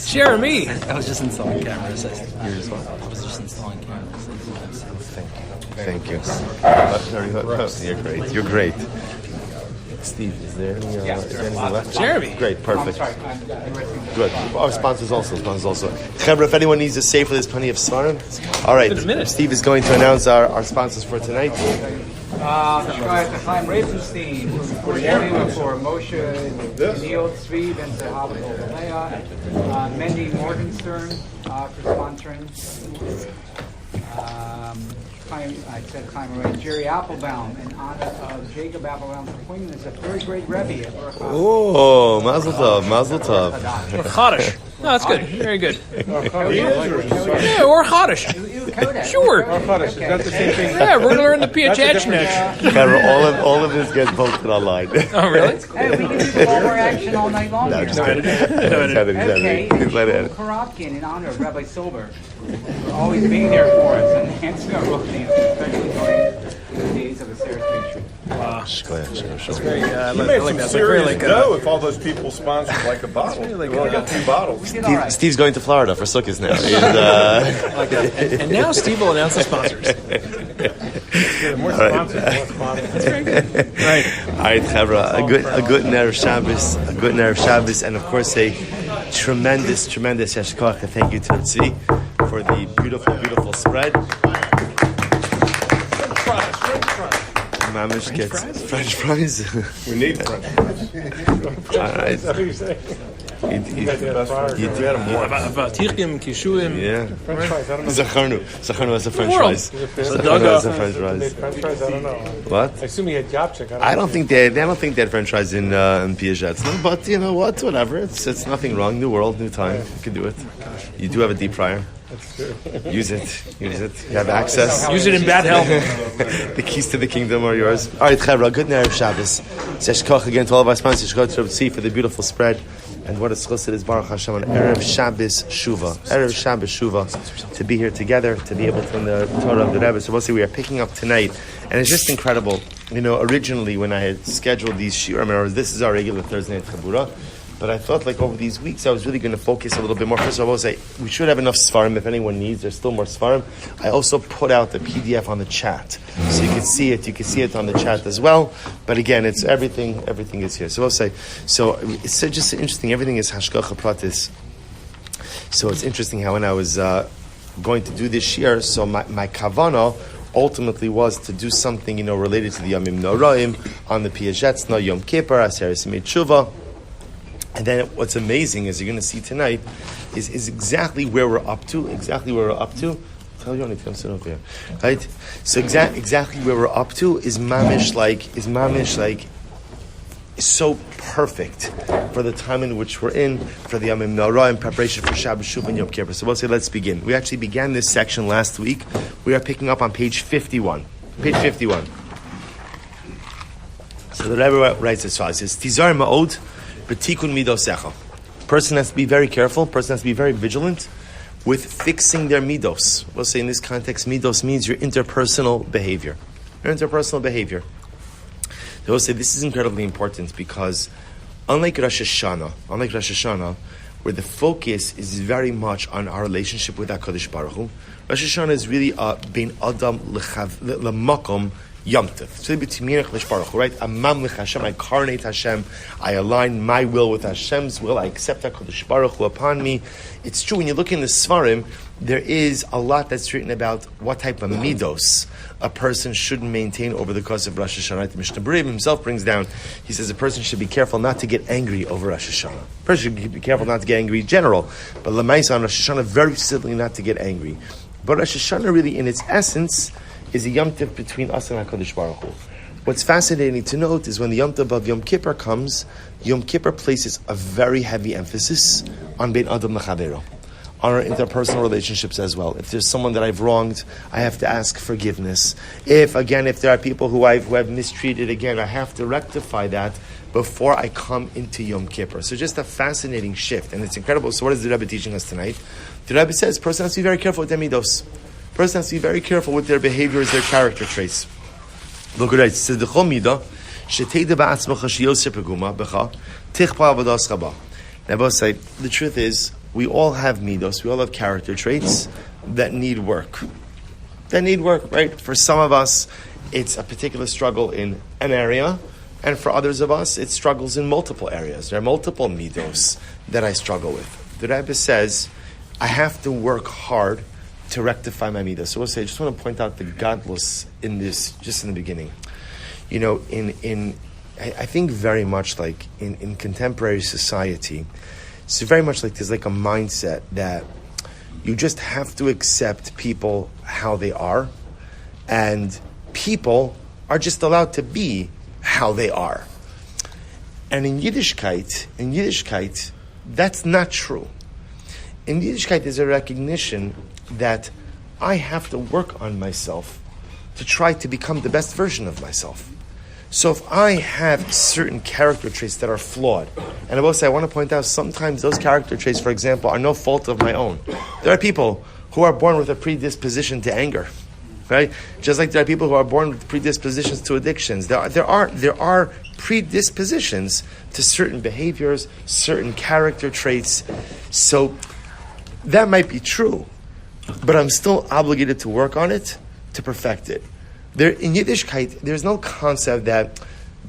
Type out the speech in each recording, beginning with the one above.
Jeremy! I was just installing cameras. You're just what? I was just installing cameras. Thank you. You're great. You're great. Steve, is there anything left? Jeremy! Great, perfect. Good. Our sponsors also. Chaburah, if anyone needs a safer, there's plenty of svarim. All right. Steve is going to announce our sponsors for tonight. Chaim Ravenstein for Moshe, Neil Tzvi, and Zahav Mendy Morgenstern for sponsoring. Chaim already. Jerry Applebaum in honor of Jacob Applebaum's appointment as a very great Rebbe. Oh, Mazel Tov. Or Chodesh. No, that's good. Very good. Yeah, or Chodesh. Sure. Or Chodesh. Is that the same thing? Yeah, we're going to learn the PHH next. All of this gets posted online. Oh, really? Hey, we can do the Walmart action all night long. No, just kidding. Okay, Karovkin in honor of Rabbi Silver for always being there for us and answering our bookings, especially during the days of the Sarah Street. Wow. That's very, I like that. Serious dough if all those people sponsored like a bottle. We only got 2 bottles. Steve's going to Florida for Sukkot now. And now Steve will announce the sponsors. More sponsors, more sponsors. That's very good. Right. All right, Chaburah, a good Erev Shabbos, and of course a tremendous Yashkoach. Thank you to Tzvi for the beautiful spread. Mamish gets French fries. We need French fries. All right. That's what you're saying. About Tirkim, Kishuim. Yeah. French fries, I don't know. Zacharnu has a French fries. Zacharnu has a French fries. French fries, I don't know. What? I assume he had Yapchik. I don't think they had French fries in Piaget. No, but you know what? Whatever. It's nothing wrong. New world, new time. You can do it. You do have a deep fryer. That's true. Use it. You have access. Use it in bad health. The keys to the kingdom are yours. All right, Chaburah, good Erev Shabbos. Sesh Koch again to all of our sponsors. Go to Tzvi for the beautiful spread. And what a schus it is, Baruch Hashem, on Erev Shabbos Shuva. Erev Shabbos Shuva. To be here together, to be able to learn the Torah of the Rebbe. So we'll see, we are picking up tonight And it's just incredible. Originally when I had scheduled these shiurim, this is our regular Thursday night Chaburah, but I thought like over these weeks I was really going to focus a little bit more. First of all, I will say we should have enough svarim if anyone needs. There's still more svarim. I also put out the PDF on the chat, so you can see it. You can see it on the chat as well. But again, it's everything. Everything is here. So I'll say. So it's just interesting. Everything is hashgacha pratis. So it's interesting how when I was going to do this year, so my kavana ultimately was to do something related to the Yomim Noraim on the Piagetz, no Yom Kippur, Aseres Teshuvah. And then what's amazing, as you're going to see tonight, is exactly where we're up to. Tell you only to come sit over here, right? So exactly where we're up to is mamish like so perfect for the time in which we're in, for the Yomim Noraim, in preparation for Shabbos Shuv and Yom Kippur. So we'll say, let's begin. We actually began this section last week. We are picking up on page 51. Page 51. So the Rebbe writes as follows. He says, Tizar ma'od b'tikun midosecha. Person has to be very careful. Person has to be very vigilant with fixing their midos. We'll say in this context, midos means your interpersonal behavior. I will say this is incredibly important because unlike Rosh Hashanah, where the focus is very much on our relationship with HaKadosh Baruch Hu, Rosh Hashanah is really bein adam l'makom yomtiv. It's really between me and HaKadosh Baruch Hu, right? Amamlich Hashem, I incarnate Hashem, I align my will with Hashem's will, I accept HaKadosh Baruch Hu upon me. It's true, when you look in the Svarim, there is a lot that's written about what type of midos a person should maintain over the course of Rosh Hashanah. The Mishnah Berurah himself brings down, he says a person should be careful not to get angry over Rosh Hashanah. A person should be careful not to get angry in general, but Lamaisa on Rosh Hashanah, very simply not to get angry. But Rosh Hashanah really, in its essence, is a Yom Tov between us and HaKadosh Baruch Hu. What's fascinating to note is when the Yom Tov of Yom Kippur comes, Yom Kippur places a very heavy emphasis on Bein Adam L'Chavero, on our interpersonal relationships as well. If there's someone that I've wronged, I have to ask forgiveness. If there are people who have mistreated, again, I have to rectify that before I come into Yom Kippur. So just a fascinating shift, and it's incredible. So what is the Rebbe teaching us tonight? The Rebbe says, person has to be very careful with their midos. Person has to be very careful with their behaviors, their character traits. Look at it. It says, the truth is, we all have midos, we all have character traits that need work. Right? For some of us, it's a particular struggle in an area, and for others of us, it's struggles in multiple areas. There are multiple midos that I struggle with. The Rebbe says, I have to work hard to rectify my midos. So we'll say, I just want to point out the godless in this, just in the beginning. I think very much like in contemporary society, it's very much like there's like a mindset that you just have to accept people how they are, and people are just allowed to be how they are. And in Yiddishkeit, that's not true. In Yiddishkeit, there's a recognition that I have to work on myself to try to become the best version of myself. So if I have certain character traits that are flawed, and I will say, I want to point out, sometimes those character traits, for example, are no fault of my own. There are people who are born with a predisposition to anger, right? Just like there are people who are born with predispositions to addictions. There are predispositions to certain behaviors, certain character traits. So that might be true, but I'm still obligated to work on it, to perfect it. In Yiddishkeit, there's no concept that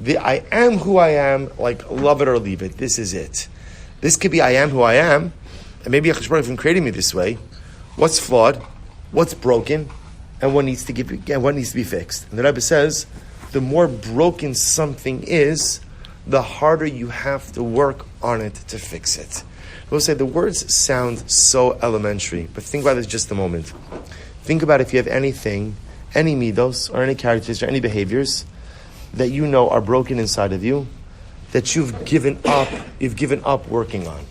I am who I am, like love it or leave it. This is it. This could be I am who I am, and maybe HaKadosh Baruch Hu created me this way. What's flawed? What's broken? And what needs to be fixed? And the Rebbe says, the more broken something is, the harder you have to work on it to fix it. We'll say the words sound so elementary, but think about this just a moment. Think about if you have anything, any midos, or any characters, or any behaviors that you know are broken inside of you, that you've given up working on.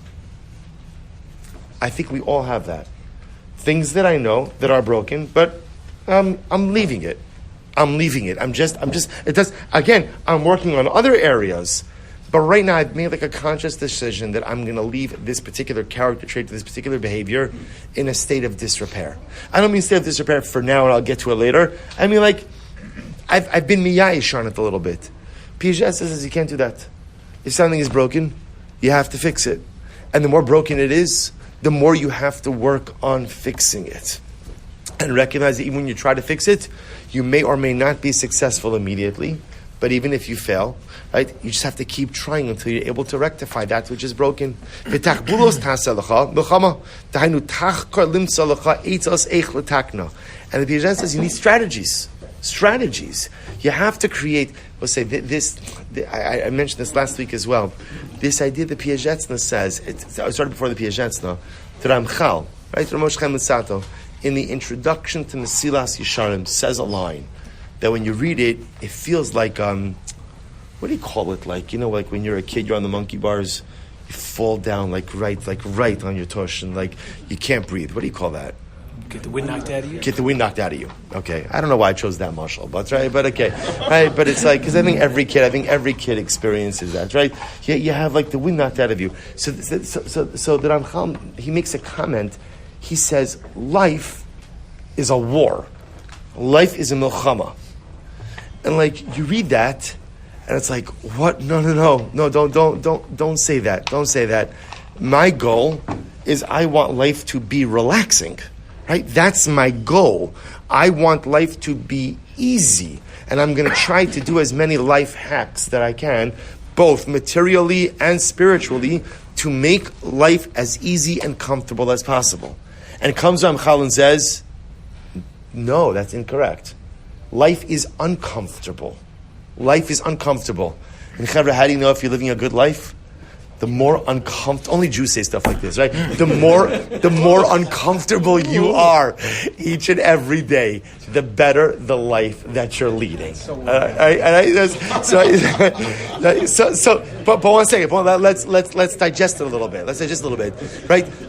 I think we all have that. Things that I know that are broken, but I'm leaving it. I'm working on other areas, but right now I've made like a conscious decision that I'm going to leave this particular character trait, this particular behavior in a state of disrepair. I don't mean state of disrepair for now and I'll get to it later. I mean like, I've been miyayish on it a little bit. Piaget says you can't do that. If something is broken, you have to fix it. And the more broken it is, the more you have to work on fixing it. And recognize that even when you try to fix it, you may or may not be successful immediately. But even if you fail, right, you just have to keep trying until you're able to rectify that which is broken. And the Piaget says you need strategies. You have to create, let's say, I mentioned this last week as well. This idea that Piaget says, it started before the Piaget, the Ramchal, right, Machshava Sato, in the introduction to Mesilas Yesharim, says a line that when you read it, it feels like, what do you call it? Like, like when you're a kid, you're on the monkey bars, you fall down right on your tush, and like you can't breathe. What do you call that? Get the wind knocked out of you? Get the wind knocked out of you. Okay. I don't know why I chose that mashal, but right, but okay. Right, but it's like, because I think every kid experiences that, right? You have like the wind knocked out of you. So the Ramchal, he makes a comment. He says, life is a war. Life is a milchama. And like, you read that, and it's like, what? No, don't say that. Don't say that. My goal is I want life to be relaxing. Right? That's my goal. I want life to be easy. And I'm going to try to do as many life hacks that I can, both materially and spiritually, to make life as easy and comfortable as possible. And comes Ramchal and says, no, that's incorrect. Life is uncomfortable. Life is uncomfortable. And Chavra, how do you know if you're living a good life? The more uncomfortable, only Jews say stuff like this, right? The more uncomfortable you are each and every day, the better the life that you're leading. But one second, let's digest it a little bit. Right?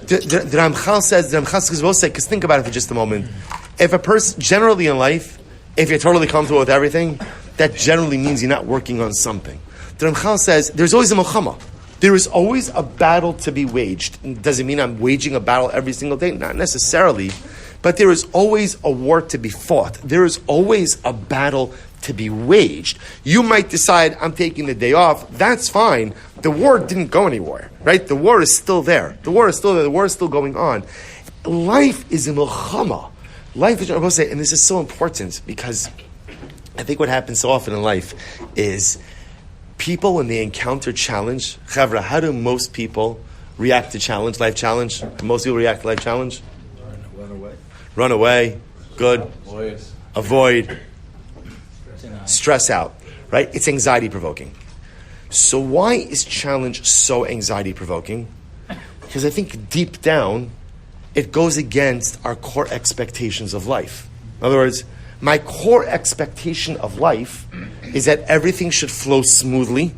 The Ramchal says, because think about it for just a moment. If a person, generally in life, if you're totally comfortable with everything, that generally means you're not working on something. The Ramchal says, there's always a Machshava. There is always a battle to be waged. Does it mean I'm waging a battle every single day? Not necessarily. But there is always a war to be fought. There is always a battle to be waged. You might decide, I'm taking the day off. That's fine. The war didn't go anywhere, right? The war is still there. The war is still there. The war is still going on. Life is a milchama. Life is, I will say, and this is so important because I think what happens so often in life is people, when they encounter challenge, Chavra, how do most people react to challenge, life challenge? Most people react to life challenge? Run away. Good. Avoid. Stress out. Right? It's anxiety provoking. So why is challenge so anxiety provoking? Because I think deep down, it goes against our core expectations of life. In other words, my core expectation of life is that everything should flow smoothly,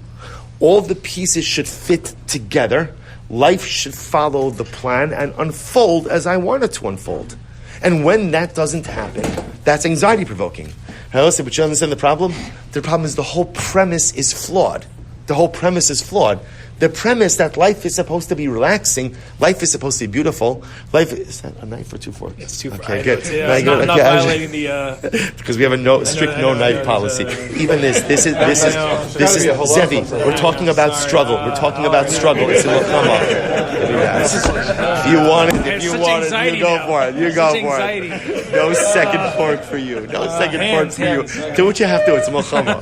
all the pieces should fit together, life should follow the plan and unfold as I want it to unfold. And when that doesn't happen, that's anxiety provoking. But you understand the problem? The problem is the whole premise is flawed. The premise that life is supposed to be relaxing, life is supposed to be beautiful. Is that a knife or 2 forks? It's 2 forks. Okay, good. Not violating the. Because we have a strict no knife policy. Even this is Zevi. We're talking about struggle. It's a milchama. If you want it, you go for it. No second fork for you. Do what you have to. It's a milchama.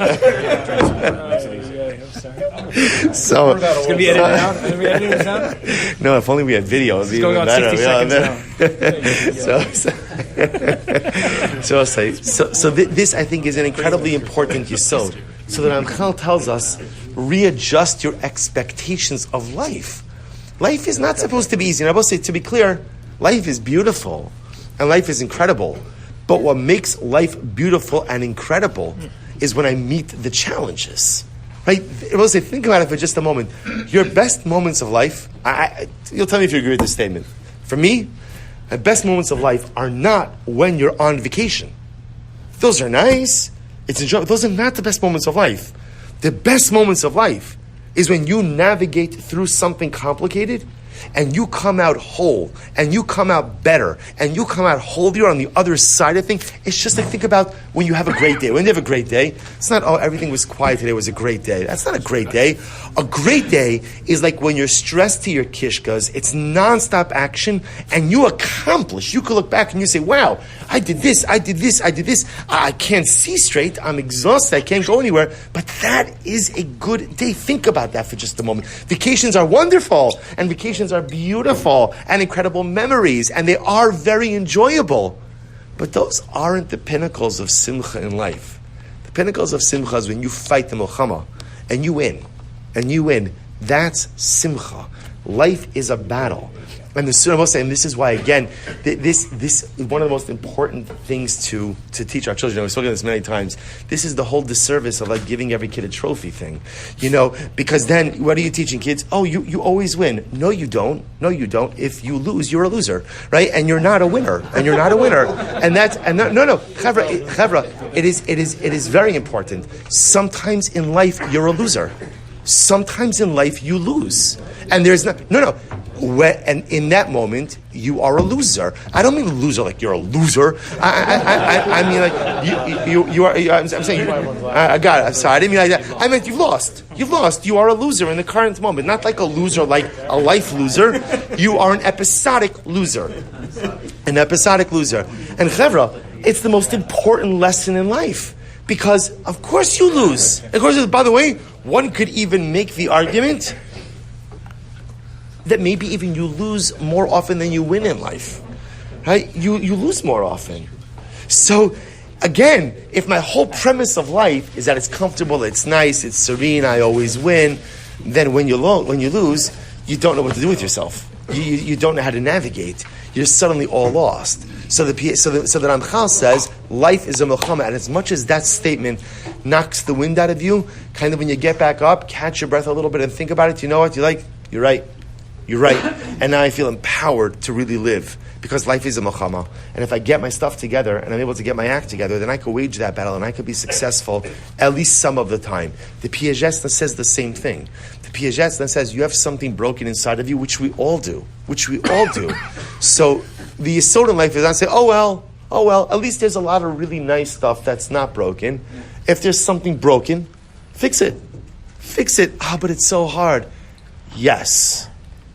So it's gonna be edited out. Are we editing this out? No, if only we had video, it'd be even better. 60 seconds So this I think is an incredibly important yesod. So that Ramchal tells us, readjust your expectations of life. Life is not supposed to be easy. And I will say, to be clear, life is beautiful and life is incredible. But what makes life beautiful and incredible is when I meet the challenges. Right? I will say, think about it for just a moment. Your best moments of life, you'll tell me if you agree with this statement. For me, the best moments of life are not when you're on vacation. Those are nice. It's enjoyable. Those are not the best moments of life. The best moments of life is when you navigate through something complicated and you come out whole, and you come out better, and you come out holier on the other side of things, it's just like, think about when you have a great day. When you have a great day, it's not, oh, everything was quiet today, it was a great day. That's not a great day. A great day is like when you're stressed to your kishkas, it's nonstop action, and you accomplish. You could look back and you say, wow, I did this, I did this, I did this. I can't see straight, I'm exhausted, I can't go anywhere, but that is a good day. Think about that for just a moment. Vacations are wonderful, and vacations are beautiful, and incredible memories, and they are very enjoyable. But those aren't the pinnacles of simcha in life. The pinnacles of simcha is when you fight the Machshava, and you win. And you win. That's simcha. Life is a battle. And the Surah Moshe, and this is why, again, this is one of the most important things to teach our children. We've spoken about this many times. This is the whole disservice of like giving every kid a trophy thing. Because then, what are you teaching kids? Oh, you always win. No, you don't. No, you don't. If you lose, you're a loser, right? And you're not a winner. And you're not a winner. And no. Chavra, it is very important. Sometimes in life, you're a loser. Sometimes in life, you lose. And there's no. And in that moment, you are a loser. I don't mean loser like you're a loser. I mean like you are. I'm saying I got it. I'm sorry. I didn't mean like that. I meant you've lost. You've lost. You are a loser in the current moment. Not like a loser, like a life loser. You are an episodic loser. An episodic loser. And Chevra, it's the most important lesson in life. Because of course you lose. Of course, by the way, one could even make the argument that maybe even you lose more often than you win in life. Right? You lose more often. So, again, if my whole premise of life is that it's comfortable, it's nice, it's serene, I always win, then when you lose, you don't know what to do with yourself. You don't know how to navigate. You're suddenly all lost. So the Ramchal says, life is a Machshava, and as much as that statement knocks the wind out of you, kind of when you get back up, catch your breath a little bit and think about it, you know what? You're right. You're right. And now I feel empowered to really live because life is a Machshava. And if I get my stuff together and I'm able to get my act together, then I could wage that battle and I could be successful at least some of the time. The Piagetna says the same thing. The Piagetna says you have something broken inside of you, which we all do. So the Yesod in life is not say, oh well, at least there's a lot of really nice stuff that's not broken. If there's something broken, fix it. But it's so hard. Yes,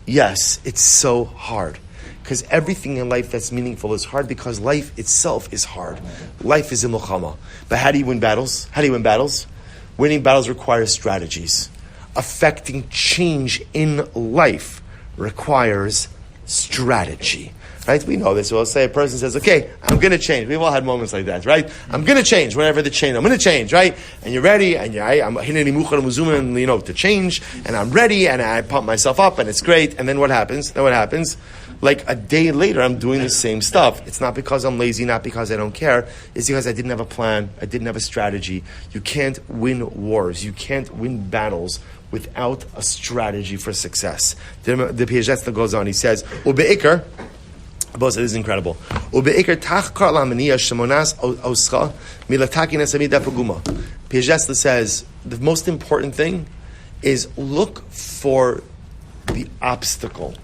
it's so hard. Because everything in life that's meaningful is hard because life itself is hard. Life is a Machshava. But how do you win battles? Winning battles requires strategies. Affecting change in life requires strategy. Right? We know this. We'll say a person says, okay, I'm going to change. We've all had moments like that, right? I'm going to change, whatever the change. I'm going to change, right? And you're ready, and I'm to change, and I'm ready, and I pump myself up, and it's great. And then what happens? Like a day later, I'm doing the same stuff. It's not because I'm lazy, not because I don't care. It's because I didn't have a plan. I didn't have a strategy. You can't win wars. You can't win battles without a strategy for success. The Piagetna goes on. He says, Ube'ikr, this is incredible. Piagetna says, the most important thing is look for the obstacle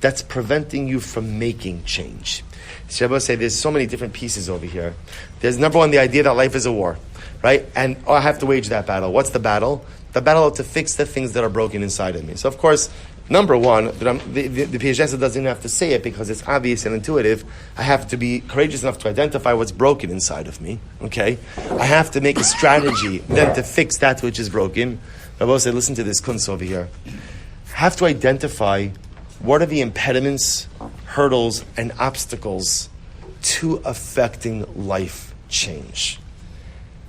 that's preventing you from making change. Chaburah say there's so many different pieces over here. There's number one, the idea that life is a war, right? And I have to wage that battle. What's the battle? The battle to fix the things that are broken inside of me. So of course, number one, the Piagetna doesn't have to say it because it's obvious and intuitive. I have to be courageous enough to identify what's broken inside of me. Okay, I have to make a strategy then to fix that which is broken. Rabbi said, listen to this kunz over here. I have to identify what are the impediments, hurdles, and obstacles to affecting life change.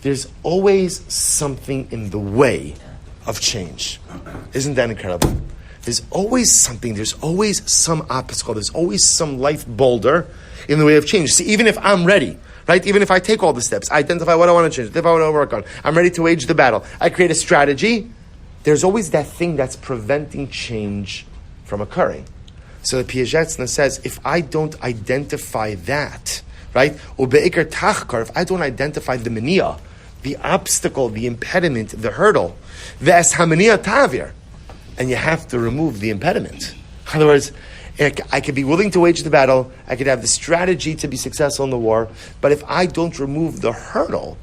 There's always something in the way of change. Isn't that incredible? There's always something, there's always some obstacle, there's always some life boulder in the way of change. See, even if I'm ready, right? Even if I take all the steps, I identify what I want to change, what I want to work on, I'm ready to wage the battle, I create a strategy, there's always that thing that's preventing change from occurring. So the Piagetna says, if I don't identify that, right? Ube'ikr tachkar, if I don't identify the mania, the obstacle, the impediment, the hurdle, ve'es hamania tavir, and you have to remove the impediment. In other words, I could be willing to wage the battle. I could have the strategy to be successful in the war. But if I don't remove the hurdle,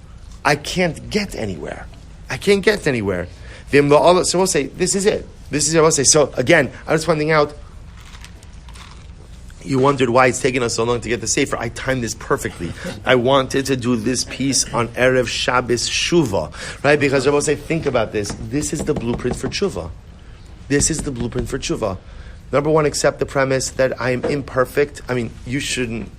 I can't get anywhere. So we'll say, this is it. This is what I'll say. So again, I'm just pointing out, you wondered why it's taken us so long to get the Sefer. I timed this perfectly. I wanted to do this piece on Erev Shabbos Shuva, right? Because I will say, think about this. This is the blueprint for Tshuva. Number one, accept the premise that I am imperfect. I mean,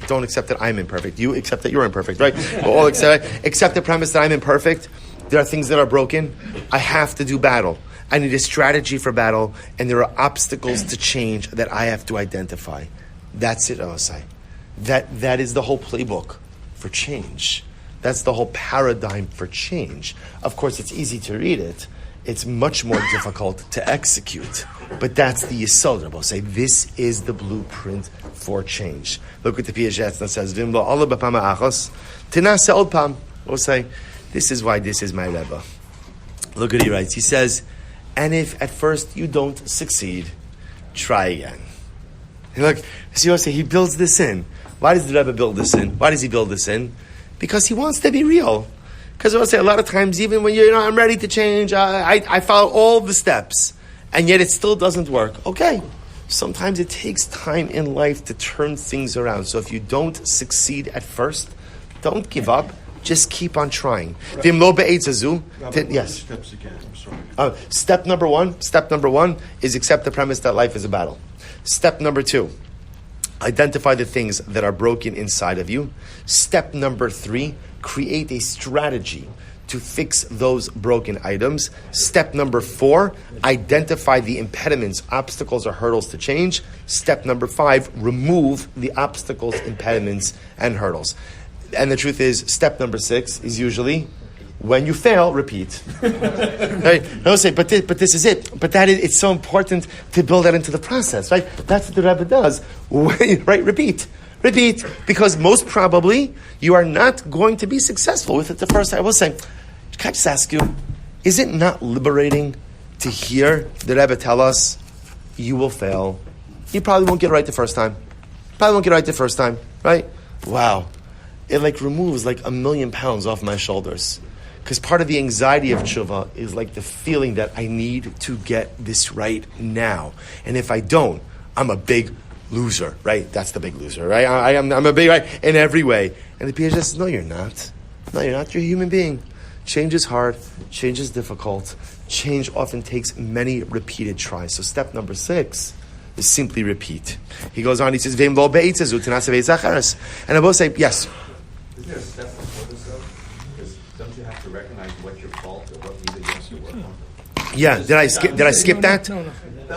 don't accept that I'm imperfect. You accept that you're imperfect, right? We'll all accept the premise that I'm imperfect. There are things that are broken. I have to do battle. I need a strategy for battle, and there are obstacles to change that I have to identify. That's it, Osai. That is the whole playbook for change. That's the whole paradigm for change. Of course, it's easy to read it. It's much more difficult to execute. But that's the yesod. Rabbi say this is the blueprint for change. Look at the Piaget that says, "Vimlo Allah b'pama achos tinase od pam." We'll say, this is why this is my Rebbe. Look at he writes. He says, and if at first you don't succeed, try again. And look, see what I say? He builds this in. Why does the Rebbe build this in? Why does he build this in? Because he wants to be real. Because I will say a lot of times, even when I'm ready to change, I follow all the steps, and yet it still doesn't work. Okay, sometimes it takes time in life to turn things around. So if you don't succeed at first, don't give up. Just keep on trying. Yes. Steps again. I'm sorry. Step number one is accept the premise that life is a battle. Step number 2, identify the things that are broken inside of you. Step number 3, create a strategy to fix those broken items. Step number 4, identify the impediments, obstacles, or hurdles to change. Step number 5, remove the obstacles, impediments, and hurdles. And the truth is, step number 6 is usually, when you fail, repeat. Right? I will say, but this is it. But it's so important to build that into the process, right? That's what the Rebbe does. Right? Repeat. Because most probably, you are not going to be successful with it the first time. I will say, can I just ask you, is it not liberating to hear the Rebbe tell us, you will fail. You probably won't get it right the first time. Right? Wow. It removes 1,000,000 pounds off my shoulders. Because part of the anxiety of tshuva is the feeling that I need to get this right now. And if I don't, I'm a big loser, right? That's the big loser, right? I'm a big, right? In every way. And the PhD says, no, you're not. You're a human being. Change is hard. Change is difficult. Change often takes many repeated tries. So step number 6 is simply repeat. He goes on, he says, and I will say, yes. Isn't there a step before this though? Because don't you have to recognize what's your fault or what needs against your work on? Yeah, did I skip that? No.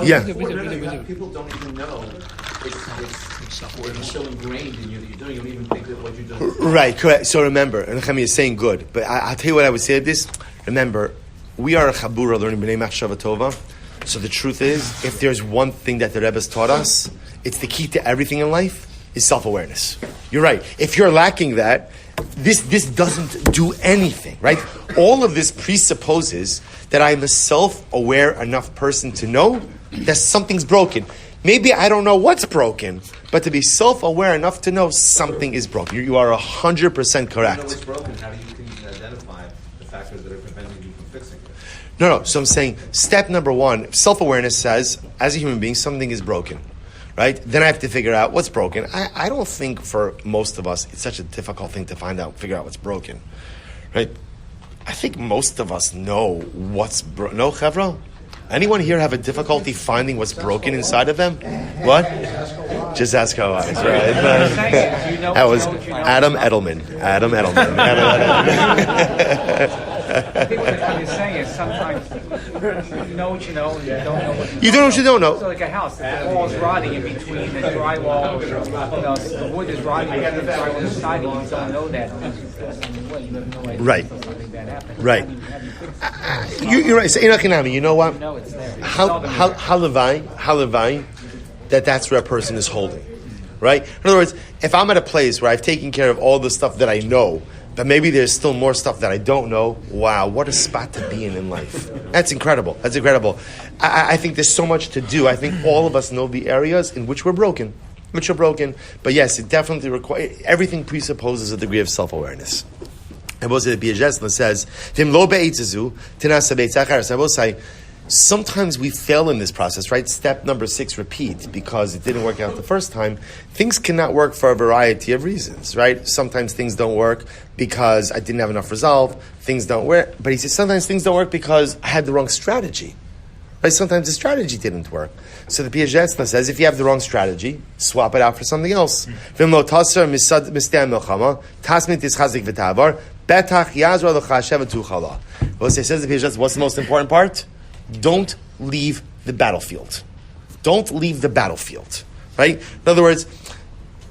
Yeah. People don't even know it's so ingrained in you that you're doing. You don't even think that what you're doing. Right, correct. So remember, and Chami is saying good, but I'll tell you what I would say to this. Remember, we are a Chaburah learning Bnai Machshava Tova. So the truth is, if there's one thing that the Rebbe's taught us, it's the key to everything in life is self-awareness. You're right. If you're lacking that, this doesn't do anything, right? All of this presupposes that I'm a self-aware enough person to know that something's broken. Maybe I don't know what's broken, but to be self-aware enough to know something is broken. You are 100% correct. If you know what's broken, how do you identify the factors that are preventing you from fixing it? No. So I'm saying step number 1, self-awareness says, as a human being, something is broken. Right? Then I have to figure out what's broken. I don't think for most of us it's such a difficult thing to figure out what's broken. Right? I think most of us know what's broken. No, Chevro? Anyone here have a difficulty finding what's broken inside of them? What? Just ask how I was, right? That was Adam Edelman. I think what he's saying is sometimes you know what you know and you don't know what you don't know what you don't know. So like a house, the wall is rotting in between the drywall, the wood is rotting in between the drywall and the siding, you don't know that. You have no idea. Right. Something bad happened. Right. You're right. So, you know what? You know it's there. Halavai, that's where a person is holding. Right? In other words, if I'm at a place where I've taken care of all the stuff that I know but maybe there's still more stuff that I don't know. Wow, what a spot to be in life. That's incredible. That's incredible. I think there's so much to do. I think all of us know the areas in which we're broken. But yes, it definitely requires, everything presupposes a degree of self-awareness. I will say, the Piaget says, I will say, sometimes we fail in this process, right? Step number 6, repeat, because it didn't work out the first time. Things cannot work for a variety of reasons, right? Sometimes things don't work because I didn't have enough resolve. Things don't work. But he says sometimes things don't work because I had the wrong strategy. Right? Sometimes the strategy didn't work. So the Piaget says, if you have the wrong strategy, swap it out for something else. Well, he says the Piaget, what's the most important part? Don't leave the battlefield. Don't leave the battlefield. Right? In other words,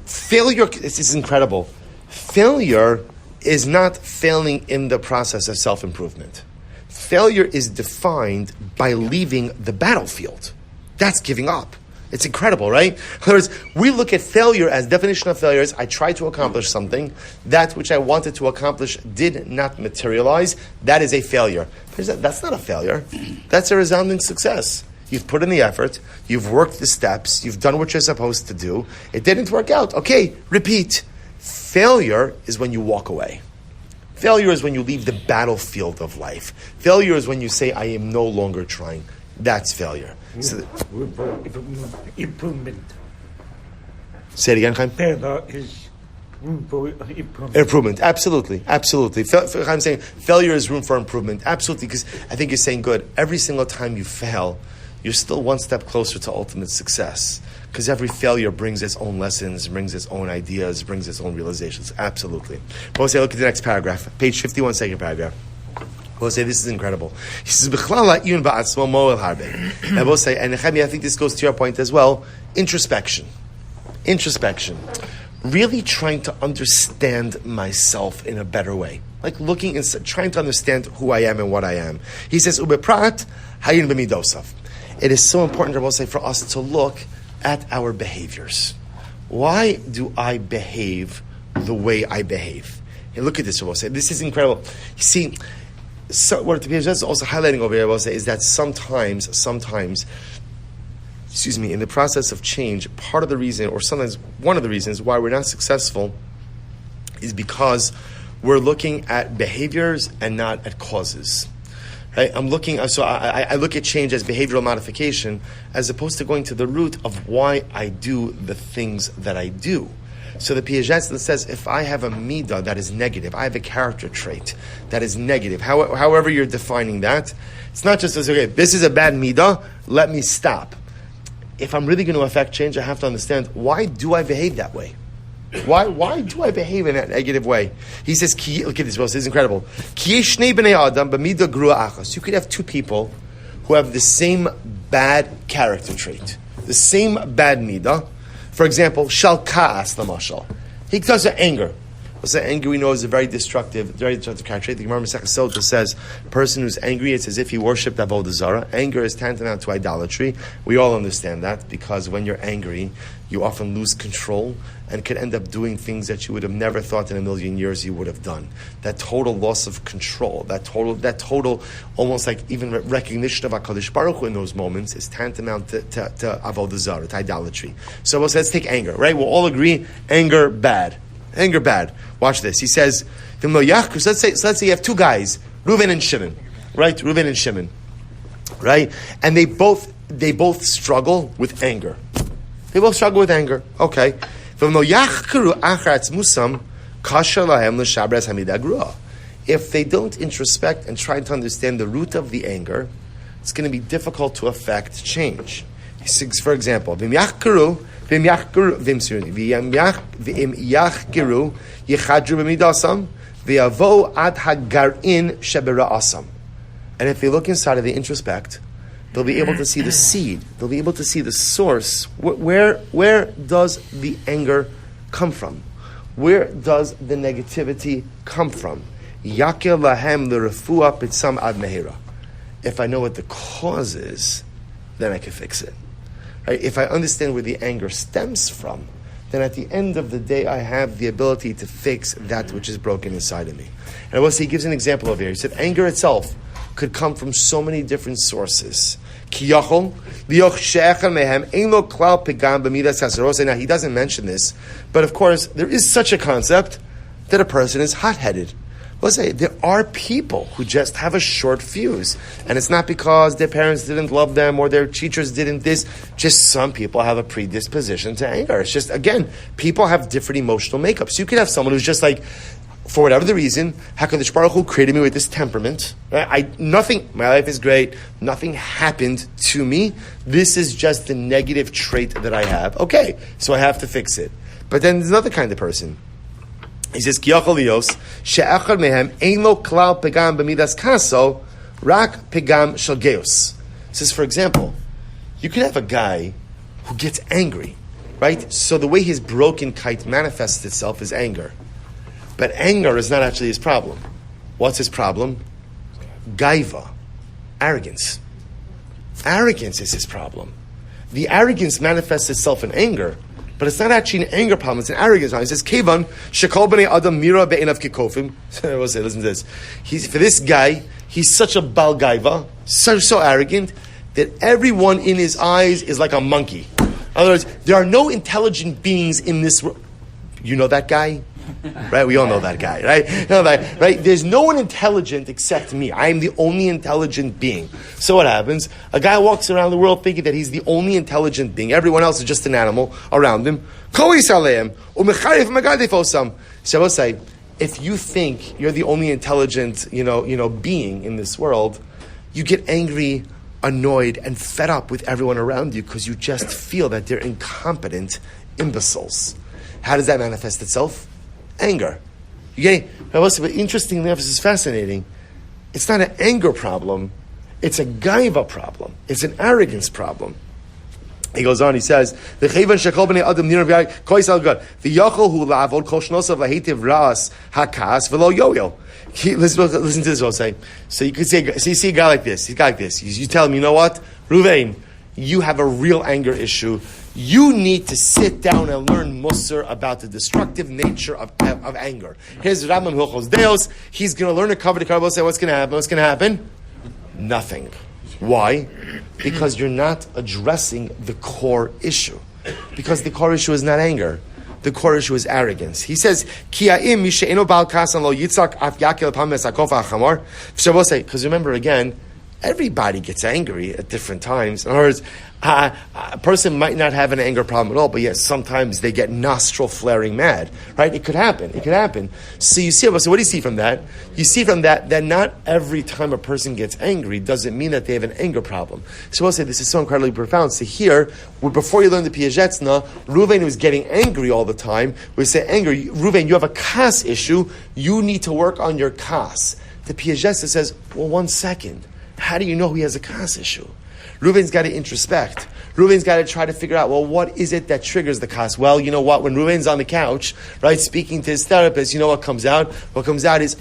failure, this is incredible. Failure is not failing in the process of self-improvement. Failure is defined by leaving the battlefield. That's giving up. It's incredible, right? In other words, we look at failure as definition of failure is I tried to accomplish something. That which I wanted to accomplish did not materialize. That is a failure. That's not a failure. That's a resounding success. You've put in the effort. You've worked the steps. You've done what you're supposed to do. It didn't work out. Okay, repeat. Failure is when you walk away. Failure is when you leave the battlefield of life. Failure is when you say, I am no longer trying. That's failure. So improvement. Say it again, Chaim. Failure is room for improvement. Improvement, absolutely. I'm saying failure is room for improvement, absolutely, because I think you're saying good. Every single time you fail, you're still one step closer to ultimate success, because every failure brings its own lessons, brings its own ideas, brings its own realizations, absolutely. We'll say, look at the next paragraph, page 51, second paragraph. We'll say, this is incredible. He says, and we'll say, and Nehemiah, I think this goes to your point as well, introspection. Really trying to understand myself in a better way. Like looking and trying to understand who I am and what I am. He says, Ubeprat, hayin b'midosav. It is so important, I will say, for us to look at our behaviors. Why do I behave the way I behave? And look at this, I will say. This is incredible. You see, so what the Piaget is also highlighting over here, I will say, is that sometimes, in the process of change, part of the reason, or sometimes one of the reasons why we're not successful is because we're looking at behaviors and not at causes. Right? I look at change as behavioral modification as opposed to going to the root of why I do the things that I do. So the Piaget says, if I have a midah that is negative, I have a character trait that is negative, however you're defining that, it's not just as, okay, this is a bad midah, let me stop. If I'm really going to affect change, I have to understand, why do I behave that way? Why do I behave in that negative way? He says, look at this, this is incredible. You could have two people who have the same bad character trait, the same bad midah. For example, shal ka'as lamashal. He does anger. Anger we know is a very destructive character trait. The Gemara Masechah Sotah says, a person who's angry, it's as if he worshipped Avodah Zarah. Anger is tantamount to idolatry. We all understand that, because when you're angry, you often lose control and can end up doing things that you would have never thought in a million years you would have done. That total loss of control, that total almost like even recognition of HaKadosh Baruch Hu in those moments is tantamount to Avodah Zarah, to idolatry. So let's take anger, right? We'll all agree, anger, bad. Anger, bad. Watch this. He says, let's say you have two guys, Reuven and Shimon, right? Reuven and Shimon, right? And they both struggle with anger. They both struggle with anger. Okay. If they don't introspect and try to understand the root of the anger, it's going to be difficult to affect change. For example, if they look inside of the introspect, they'll be able to see the seed. They'll be able to see the source. Where does the anger come from? Where does the negativity come from? If I know what the cause is, then I can fix it. Right? If I understand where the anger stems from, then at the end of the day, I have the ability to fix that which is broken inside of me. And I will say, he gives an example over here. He said, anger itself could come from so many different sources. Now, he doesn't mention this, but of course, there is such a concept that a person is hot-headed. Let's say there are people who just have a short fuse, and it's not because their parents didn't love them or their teachers didn't this. Just some people have a predisposition to anger. It's just, again, people have different emotional makeups. You could have someone who's just like, for whatever the reason, HaKadosh Baruch Hu created me with this temperament. Right? My life is great. Nothing happened to me. This is just the negative trait that I have. Okay, so I have to fix it. But then there's another kind of person. He says, she'echad mehem ein lo klal pegam b'midas kaso, rak pegam shel geus. He says, for example, you could have a guy who gets angry, right? So the way his broken kite manifests itself is anger. But anger is not actually his problem. What's his problem? Gaiva, arrogance. Arrogance is his problem. The arrogance manifests itself in anger, but it's not actually an anger problem, it's an arrogance problem. He says, Kevan, shekol b'nei adam mira be'enav kikofim. We'll say, listen to this. For this guy, he's such a bal gaiva, so arrogant, that everyone in his eyes is like a monkey. In other words, there are no intelligent beings in this world. You know that guy? Right? We all know that guy, right? Right? There's no one intelligent except me. I am the only intelligent being. So what happens? A guy walks around the world thinking that he's the only intelligent being. Everyone else is just an animal around him. So I will say, if you think you're the only intelligent, being in this world, you get angry, annoyed, and fed up with everyone around you because you just feel that they're incompetent imbeciles. How does that manifest itself? Anger. Okay? But interestingly enough, this is fascinating. It's not an anger problem. It's a gaiva problem. It's an arrogance problem. He goes on, he says, listen to this, I'll say. So you could say, so you see a guy like this, you tell him, you know what? Ruvain, you have a real anger issue. You need to sit down and learn Musar about the destructive nature of anger. Here's Rambam Hilchos Deos. He's going to learn to cover the Kabbalah. Say, what's going to happen? What's going to happen? Nothing. Why? Because you're not addressing the core issue. Because the core issue is not anger. The core issue is arrogance. He says, because remember again, everybody gets angry at different times. In other words, a person might not have an anger problem at all, but yes, sometimes they get nostril flaring mad, right? It could happen. So you see, so what do you see from that? You see from that not every time a person gets angry doesn't mean that they have an anger problem. So we'll say this is so incredibly profound. So here, before you learn the Piagetna, Reuven was getting angry all the time. We say, anger, Reuven, you have a kas issue. You need to work on your kas. The Piagetna says, well, 1 second. How do you know he has a kas issue? Reuven's got to introspect. Reuven's got to try to figure out, well, what is it that triggers the kas? Well, you know what? When Reuven's on the couch, right, speaking to his therapist, you know what comes out? What comes out is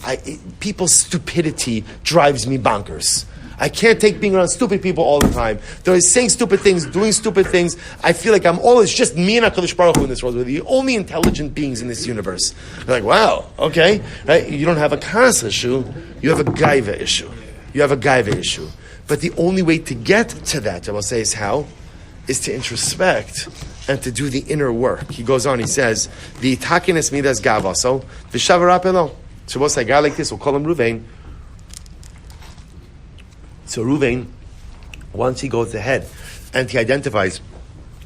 people's stupidity drives me bonkers. I can't take being around stupid people all the time. They're saying stupid things, doing stupid things. I feel like it's just me and HaKadosh Baruch Hu in this world. We're the only intelligent beings in this universe. You're like, wow, okay. Right? You don't have a kas issue, you have a gaiva issue. But the only way to get to that, I will say, is how? Is to introspect and to do the inner work. He goes on, he says, the takinis midas gavaso, v'shavarapelo. So we'll say a guy like this, we'll call him Ruvain. So Ruvain, once he goes ahead and he identifies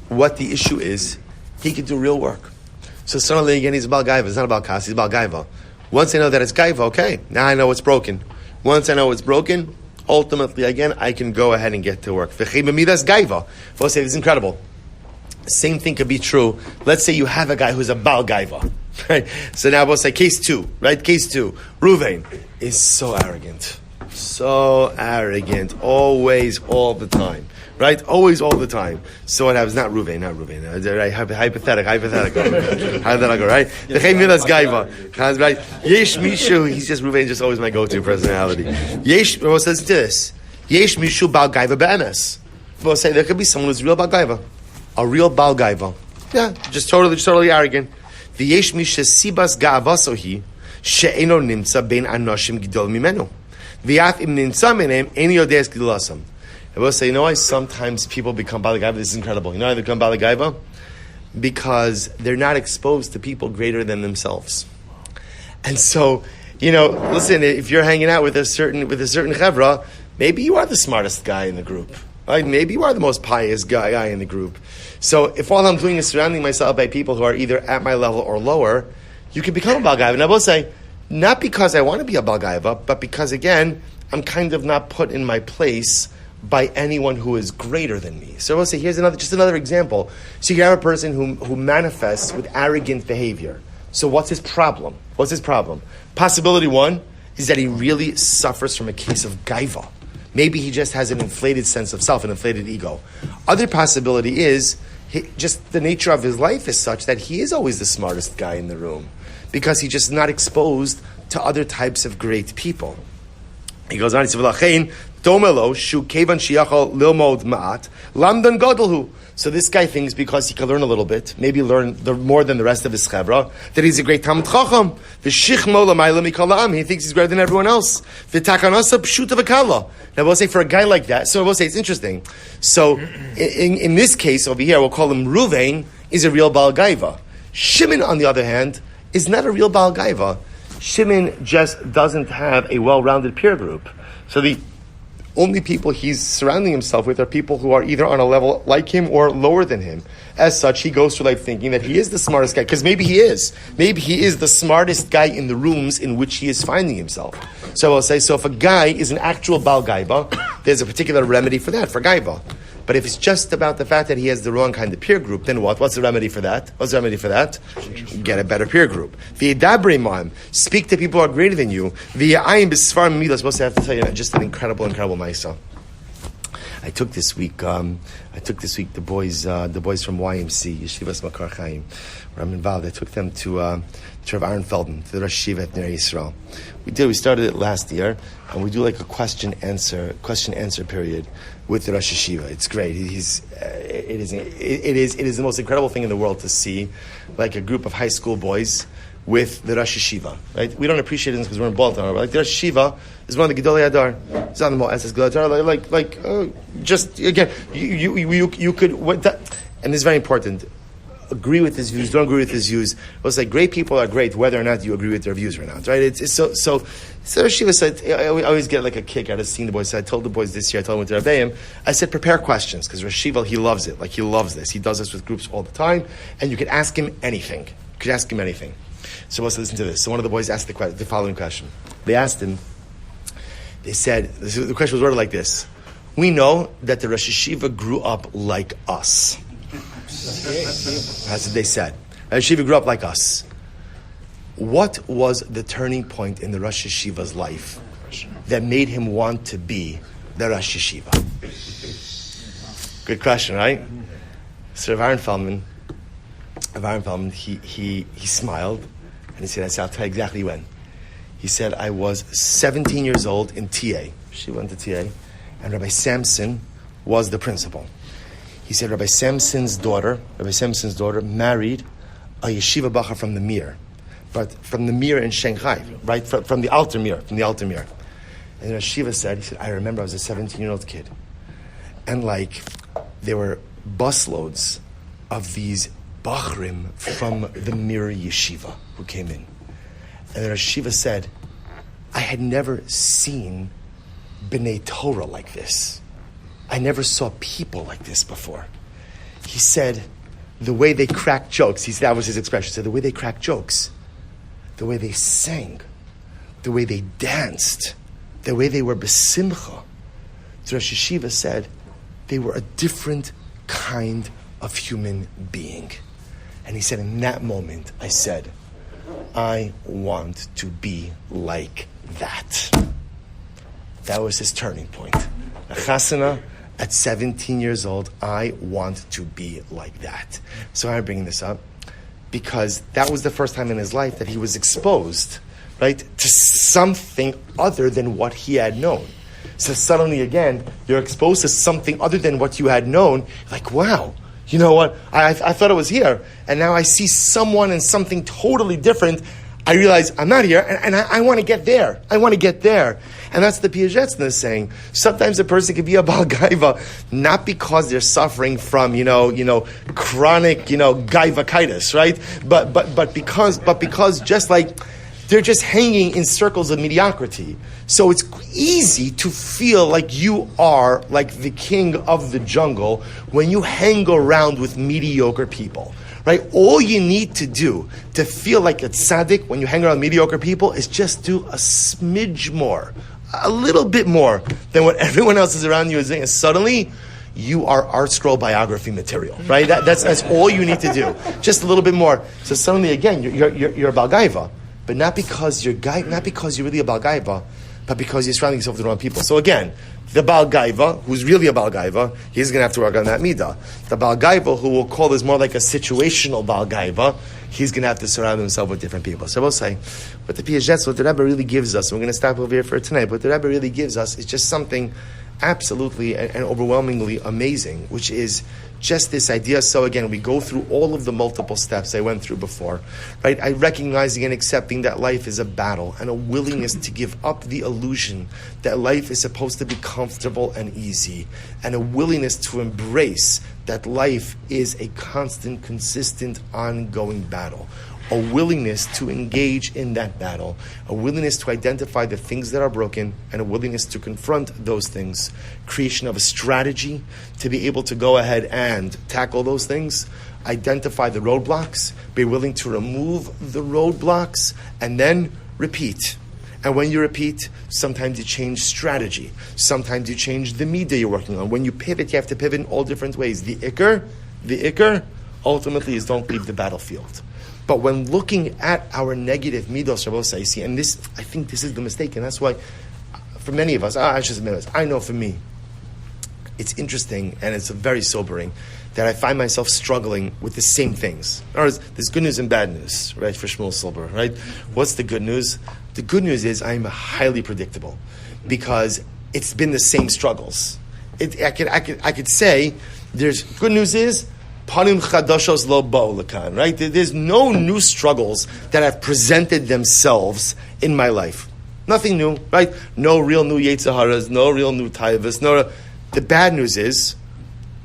what the issue is, he can do real work. So suddenly again, he's about gaiva. It's not about kas, he's about gaiva. Once I know that it's gaiva, okay, now I know it's broken. Once I know it's broken, ultimately, again, I can go ahead and get to work. We'll say this is incredible. Same thing could be true. Let's say you have a guy who's a bal gaiva. Right? So now we'll say case 2. Right? Case 2. Ruvain is so arrogant. Always, all the time. Right? Always, all the time. So what happens? Not Ruvain. Right? Hypothetical. Right? The Chemilas Gaiva. Right? Yesh Mishu. He's just Ruvain. Just always my go-to personality. Yesh. Well, listen to this. Yesh Mishu Bal Gaiva Be'emes. We'll say there could be someone who's real Bal Gaiva. A real Bal Gaiva. Yeah, just totally arrogant. V'yesh mi shesibas ga'avasohi she'eno nimtza bein anoshim gidol mimenu. V'yaf im nimtza menem ein yodei es gidolasam. I will say, why sometimes people become Baalei Gaiva? This is incredible. You know how they become Baalei Gaiva? Because they're not exposed to people greater than themselves. And so, listen, if you're hanging out with a certain chevra, maybe you are the smartest guy in the group. Right? Maybe you are the most pious guy in the group. So if all I'm doing is surrounding myself by people who are either at my level or lower, you can become a Baalei Gaiva. And I will say, not because I want to be a Baalei Gaiva, but because, again, I'm kind of not put in my place by anyone who is greater than me. So I will say, here's another example. So you have a person who manifests with arrogant behavior. So what's his problem? Possibility one is that he really suffers from a case of gaiva. Maybe he just has an inflated sense of self, an inflated ego. Other possibility is just the nature of his life is such that he is always the smartest guy in the room because he's just not exposed to other types of great people. He goes on, he says, Domelo shu kevan shiachol lilmod ma'at lamdan gadolhu. So this guy thinks because he can learn a little bit, maybe learn more than the rest of his chevra, that he's a great Talmid Chacham. V'shichmo l'mayla mikol ha'am. He thinks he's greater than everyone else. V'takanasa pshuta v'kala. Now we'll say for a guy like that, so we'll say it's interesting. So in this case over here, we'll call him Ruvain, is a real Baalei Gaiva. Shimon, on the other hand, is not a real Baalei Gaiva. Shimon just doesn't have a well-rounded peer group. So the only people he's surrounding himself with are people who are either on a level like him or lower than him. As such, he goes through life thinking that he is the smartest guy, because maybe he is. Maybe he is the smartest guy in the rooms in which he is finding himself. So I'll say, so if a guy is an actual Baalei Gaiva, there's a particular remedy for that, for Gaiva. But if it's just about the fact that he has the wrong kind of peer group, then what? What's the remedy for that? Get a better peer group. Speak to people who are greater than you. I'm supposed to have to tell you just an incredible ma'isa. I took this week the boys from YMC, Yeshivas Makar Chaim, where I'm involved. I took them to Rav Aaron Feldman, to the Rosh Yeshiva at Bnei Yisrael. We started it last year, and we do like a question answer period with the Rosh Yeshiva. It's great. It is the most incredible thing in the world to see, like a group of high school boys with the Rosh Yeshiva. Right? We don't appreciate it because we're in Baltimore, but like the Rosh Yeshiva is one of the Gedolei Hadar. It's on the Mo SS Gedolei Hadar. Just again, you could and this is very important. Agree with his views, don't agree with his views. It's like great people are great whether or not you agree with their views or not, right? It's so Shiva said, I always get like a kick out of seeing the boys. So I told the boys this year, I told them with Rebbeim, I said prepare questions, because Rosh Shiva, he loves it. Like he loves this. He does this with groups all the time, and you can ask him anything. So let's listen to this. So one of the boys asked the following question. They asked him, they said, the question was worded like this: we know that the Rosh Yeshiva grew up like us. That's what they said. Rosh Yeshiva grew up like us. What was the turning point in the Rosh Yeshiva's life that made him want to be the Rosh Yeshiva? Good question, right? So Rav Aaron Feldman, he smiled and he said, I'll tell you exactly when. He said, I was 17 years old in TA. She went to TA, and Rabbi Samson was the principal. He said Rabbi Samson's daughter married a yeshiva bacha from the Mir, but from the Mir in Shanghai, right? From the Alter Mir. And the yeshiva said, I remember I was a 17-year-old kid, and like there were busloads of these bachrim from the Mir yeshiva who came in. And the yeshiva said, I had never seen Bnei Torah like this. I never saw people like this before. He said, the way they cracked jokes, that was his expression. He said, the way they cracked jokes, the way they sang, the way they danced, the way they were besimcha. So Rosh Yeshiva said, they were a different kind of human being. And he said, in that moment, I said, I want to be like that. That was his turning point. A chasana at 17 years old, I want to be like that. So I'm bringing this up because that was the first time in his life that he was exposed, right, to something other than what he had known. So suddenly again, you're exposed to something other than what you had known. Like, wow, You know what? I thought it was here, and now I see someone and something totally different. I realize I'm not here, and I want to get there. I want to get there. And that's the Piagetson is saying. Sometimes a person can be a Baal Gaiva, not because they're suffering from, chronic, Gaivakitis, right? But because just like they're just hanging in circles of mediocrity. So it's easy to feel like you are like the king of the jungle when you hang around with mediocre people. Right? All you need to do to feel like a tzaddik when you hang around mediocre people is just do a smidge more, a little bit more than what everyone else is around you is doing. And suddenly, you are art scroll biography material, right? That's all you need to do, just a little bit more. So suddenly, again, you're a Baal Gaiva, but not because you're really a Baal Gaiva, but because you're surrounding yourself with the wrong people. So again, the Baal Gaiva, who's really a Baal Gaiva, he's going to have to work on that midah. The Baal Gaiva, who we'll call is more like a situational Baal Gaiva, he's going to have to surround himself with different people. So we'll say, what the Piagetson, what the Rebbe really gives us, and we're going to stop over here for tonight, what the Rebbe really gives us is just something absolutely and overwhelmingly amazing, which is just this idea. So again, we go through all of the multiple steps I went through before, right? I recognizing and accepting that life is a battle and a willingness to give up the illusion that life is supposed to be comfortable and easy, and a willingness to embrace that life is a constant, consistent, ongoing battle. A willingness to engage in that battle, a willingness to identify the things that are broken, and a willingness to confront those things. Creation of a strategy to be able to go ahead and tackle those things, identify the roadblocks, be willing to remove the roadblocks, and then repeat. And when you repeat, sometimes you change strategy. Sometimes you change the midah you're working on. When you pivot, you have to pivot in all different ways. The ikr, ultimately is don't leave the battlefield. But when looking at our negative midos, Rabbi see, and this, I think this is the mistake, and that's why, for many of us, I know for me, it's interesting and it's very sobering that I find myself struggling with the same things. In other words, there's good news and bad news, right? For Shmuel Silber, right? What's the good news? The good news is I'm highly predictable because it's been the same struggles. I could say there's good news is. Panim chadashos lo ba'olakan, right? There's no new struggles that have presented themselves in my life. Nothing new, right? No real new Yetzaharas, no real new Taivas. The bad news is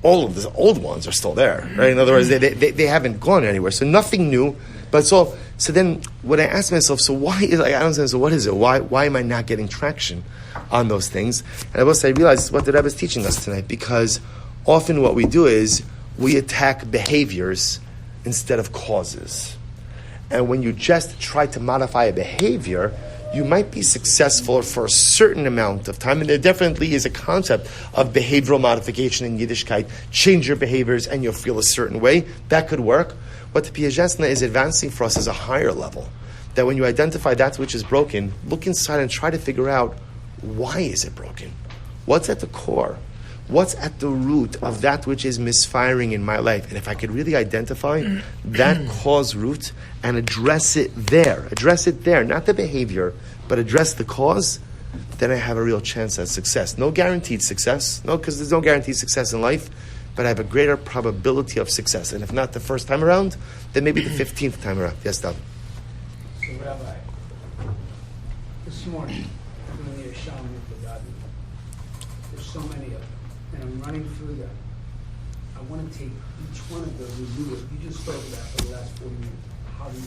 all of the old ones are still there, right? In other words, they haven't gone anywhere. So nothing new, but so then when I ask myself, so why is I don't understand, so what is it? Why am I not getting traction on those things? And I will say, I realize what the Rebbe is teaching us tonight, because often what we do is we attack behaviors instead of causes. And when you just try to modify a behavior, you might be successful for a certain amount of time. And there definitely is a concept of behavioral modification in Yiddishkeit. Change your behaviors and you'll feel a certain way. That could work. What the Piagetson is advancing for us is a higher level. That when you identify that which is broken, look inside and try to figure out, why is it broken? What's at the core? What's at the root of that which is misfiring in my life? And if I could really identify that cause root and address it there, not the behavior, but address the cause, then I have a real chance at success. No guaranteed success, because there's no guaranteed success in life, but I have a greater probability of success. And if not the first time around, then maybe the 15th time around. Yes, David. So, Rabbi, this morning, when you're showing with the God, there's so many of them. And I'm running through them. I want to take each one of those and do it. You just spoke about for the last 40 minutes. How do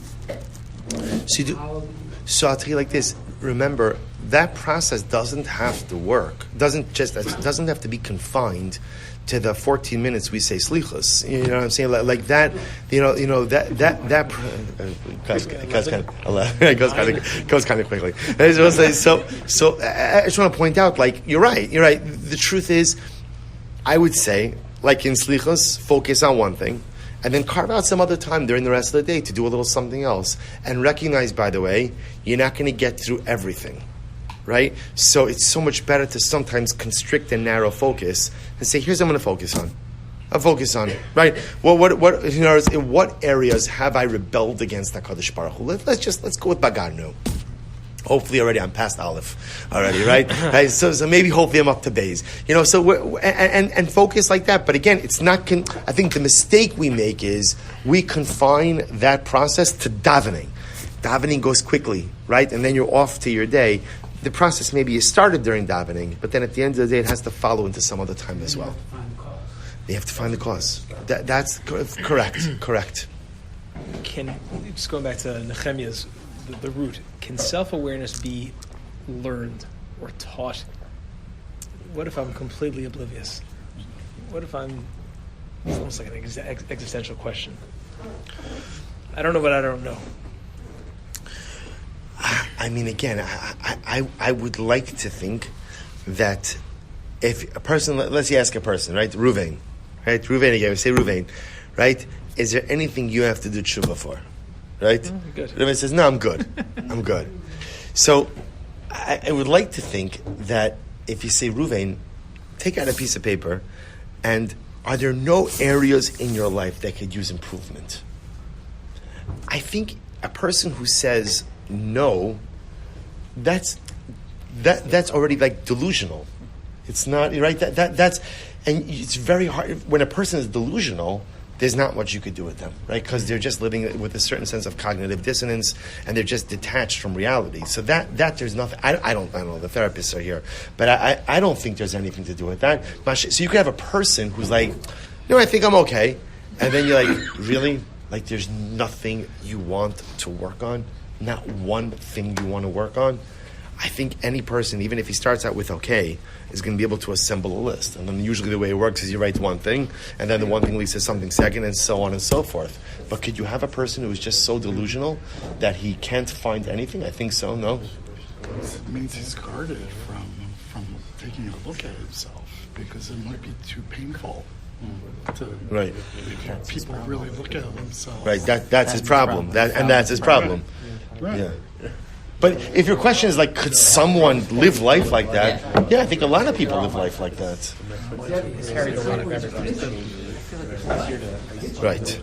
you So I'll tell you like this. Remember, that process doesn't have to work. Doesn't have to be confined to the 14 minutes we say slichus. You know what I'm saying? Like that. That goes kind of quickly. So I just want to point out, like you're right. The truth is, I would say, like in slichus, focus on one thing, and then carve out some other time during the rest of the day to do a little something else. And recognize, by the way, you're not going to get through everything, right? So it's so much better to sometimes constrict and narrow focus and say, here's what I'm going to focus on. I'll focus on it, right? Well, in what areas have I rebelled against HaKadosh Baruch Hu? Let's go with Bagarnu. Hopefully already I'm past Aleph already, right? Right? So maybe hopefully I'm up to Beis. So and focus like that. But again, it's not. I think the mistake we make is we confine that process to davening. Davening goes quickly, right? And then you're off to your day. The process maybe is started during davening, but then at the end of the day, it has to follow into some other time as well. You have to find the cause. That's correct. Correct. Just going back to Nehemiah's, the root, can self-awareness be learned or taught? What if I'm completely oblivious? What if it's almost like an existential question. I don't know what I don't know. I mean, again, I would like to think that if a person, let's say ask a person, right? Ruvain, right? Ruvain again, we say Ruvain, right? Is there anything you have to do tshuva for? Right? Good. Ruvain says, no, I'm good. I'm good. So I would like to think that if you say, Ruvain, take out a piece of paper, and are there no areas in your life that could use improvement? I think a person who says no, that's already like delusional. It's not right. That's and it's very hard when a person is delusional. There's not much you could do with them, right? Because they're just living with a certain sense of cognitive dissonance, and they're just detached from reality. So that there's nothing. I don't know. The therapists are here, but I don't think there's anything to do with that. So you could have a person who's like, no, I think I'm okay, and then you're like, really? Like there's nothing you want to work on? Not one thing you want to work on? I think any person, even if he starts out with okay, is going to be able to assemble a list. And then usually the way it works is you write one thing, and then the one thing leads to something second, and so on and so forth. But could you have a person who is just so delusional that he can't find anything? I think so, no? It means he's guarded from taking a look at himself, because it might be too painful. Right. People really look at themselves. Right, that's his problem. That's his problem. Right. Yeah. But if your question is like, could someone live life like that? Yeah, I think a lot of people live life like that. Right.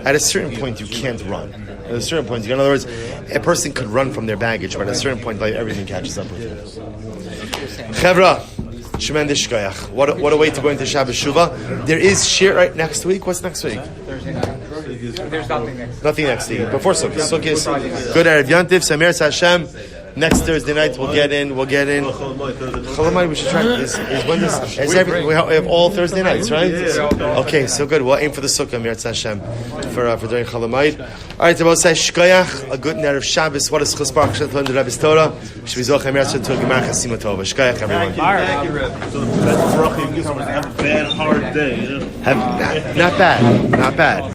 At a certain point, you can't run. At a certain point, in other words, a person could run from their baggage, but at a certain point, like everything catches up with you. Chevra, tremendous shkoyach. What a way to go into Shabbos Shuvah. There is shir right next week. What's next week? There's nothing next. Nothing next week. Before Sukkot. Good Erev Yantiv. Samir Hashem. Next Thursday night we'll get in. Chalamayit we should try. Is when this? Is everything? We have all Thursday nights, right? Okay, so good. We'll aim for the Sukkah. Mirz Hashem for doing Chalamayit. All right, so we'll say Shkoyach. A good Erev Shabbos. What is Chus Baruch Shem the Rebbe's Torah? Shvizoch Mirz Hashem to Gemar Chasima Tova. Shkoyach, everyone. Thank you, Rebbe. So that's rough. Have a bad, hard day. Not bad.